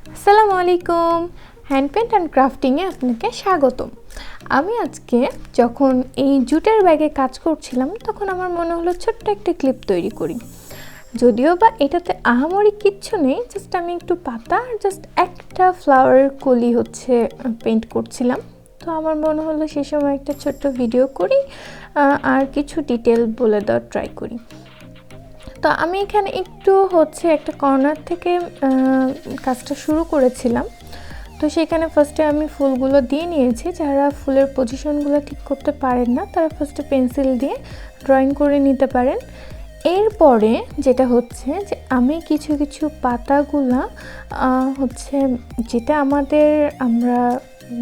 আসসালামু আলাইকুম। Hand paint and ক্রাফটিংয়ে আপনাকে স্বাগতম। আমি আজকে যখন এই জুটের ব্যাগে কাজ করছিলাম তখন আমার মনে হলো ছোট্ট একটা ক্লিপ তৈরি করি। যদিও বা এটাতে আহামরি কিচ্ছু নেই, জাস্ট আমি একটু পাতা আর জাস্ট একটা ফ্লাওয়ারের কলি পেইন্ট করছিলাম। তো আমার মনে হলো সে সময় একটা ছোট্ট ভিডিও করি আর কিছু ডিটেল বলে দেওয়ার ট্রাই করি। তো আমি এখানে একটু একটা কর্নার থেকে কাজটা শুরু করেছিলাম। তো সেখানে ফার্স্টে আমি ফুলগুলো দিয়ে নিয়েছি। যারা ফুলের পজিশনগুলো ঠিক করতে পারেন না তারা ফার্স্টে পেন্সিল দিয়ে ড্রয়িং করে নিতে পারেন। এরপরে যেটা হচ্ছে যে আমি কিছু কিছু পাতাগুলা যেটা আমরা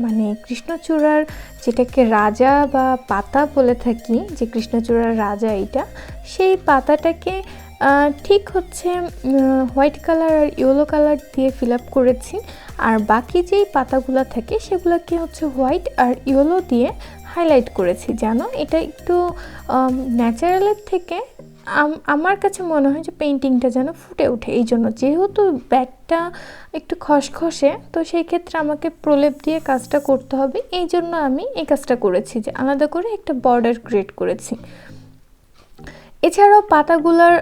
মানে কৃষ্ণচূড়ার যেটাকে রাজা বা পাতা বলে থাকি, যে কৃষ্ণচূড়ার রাজা এটা, সেই পাতাটাকে ঠিক হোয়াইট কালার আর ইয়েলো কালার দিয়ে ফিল আপ করেছি। আর বাকি যেই পাতাগুলো থাকে সেগুলোকে হোয়াইট আর ইয়েলো দিয়ে হাইলাইট করেছি, যেন এটা একটু ন্যাচারালের থেকে আমার কাছে মনে হয় যে পেইন্টিংটা যেন ফুটে ওঠে। এই জন্য, যেহেতু ব্যাগটা একটু খসখসে, তো সেই ক্ষেত্রে আমাকে প্রলেপ দিয়ে কাজটা করতে হবে। এই জন্য আমি এই কাজটা করেছি, যে আলাদা করে একটা বর্ডার ক্রিয়েট করেছি। এছাড়াও পাতাগুলার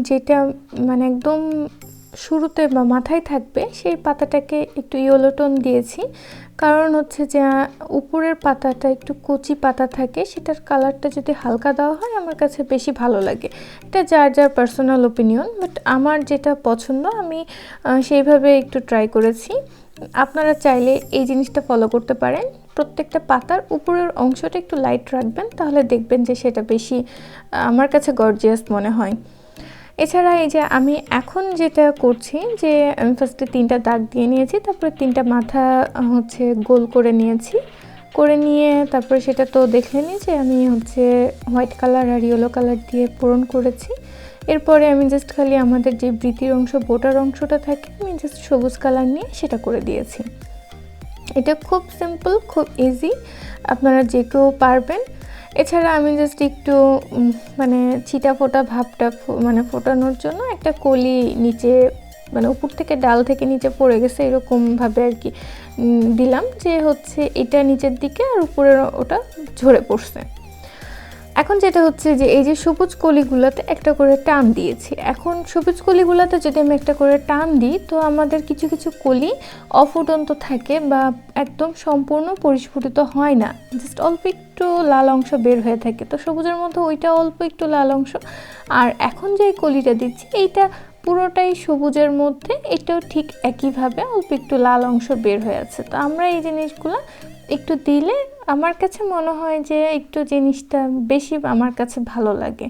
যেটা মানে একদম শুরুতে বা মাথায় থাকবে সেই পাতাটাকে একটু ইয়েলো টোন দিয়েছি, কারণ যে উপরের পাতাটা একটু কচি পাতা থাকে, সেটার কালারটা যদি হালকা দেওয়া হয় আমার কাছে বেশি ভালো লাগে। এটা যার যার পার্সোনাল ওপিনিয়ন, বাট আমার যেটা পছন্দ আমি সেইভাবে একটু ট্রাই করেছি। আপনারা চাইলে এই জিনিসটা ফলো করতে পারেন। প্রত্যেকটা পাতার উপরের অংশটা একটু লাইট রাখবেন, তাহলে দেখবেন যে সেটা বেশি আমার কাছে গর্জিয়াস মনে হয়। এছাড়া এই যে আমি এখন যেটা করছি, যে আমি ফার্স্টে 3টা দাগ দিয়ে নিয়েছি, তারপরে 3টা মাথা গোল করে নিয়েছি। করে নিয়ে তারপরে সেটা তো দেখলেনই যে আমি হোয়াইট কালার আর ইয়েলো কালার দিয়ে পূরণ করেছি। এরপরে আমি জাস্ট খালি আমাদের যে বৃতির অংশ, বোটার অংশটা থাকে, আমি জাস্ট সবুজ কালার নিয়ে সেটা করে দিয়েছি। এটা খুব সিম্পল, খুব ইজি, আপনারা যে কেউ পারবেন। এছাড়া আমি জাস্ট একটু ছিটা ফোটা ভাবটা ফোটানোর জন্য একটা কলি নিচে, উপর থেকে ডাল থেকে নিচে পড়ে গেছে এরকমভাবে আর কি দিলাম, যে এটা নিচের দিকে আর উপরের ওটা ঝরে পড়ছে। এখন যেটা যে এই যে সবুজ কলিগুলোতে একটা করে টান দিয়েছি। এখন সবুজ কলিগুলোতে যদি আমি একটা করে টান দিই, তো আমাদের কিছু কিছু কলি অফুটন্ত থাকে বা একদম সম্পূর্ণ পরিস্ফুটিত হয় না, জাস্ট অল্প একটু লাল অংশ বের হয়ে থাকে। তো সবুজের মধ্যে ওইটা অল্প একটু লাল অংশ, আর এখন যে কলিটা দিচ্ছি এইটা পুরোটাই সবুজের মধ্যে, এটাও ঠিক একইভাবে অল্প একটু লাল অংশ বের হয়ে আছে। তো আমরা এই জিনিসগুলো একটু দিলে আমার কাছে মনে হয় যে একটু জিনিসটা বেশি আমার কাছে ভালো লাগে।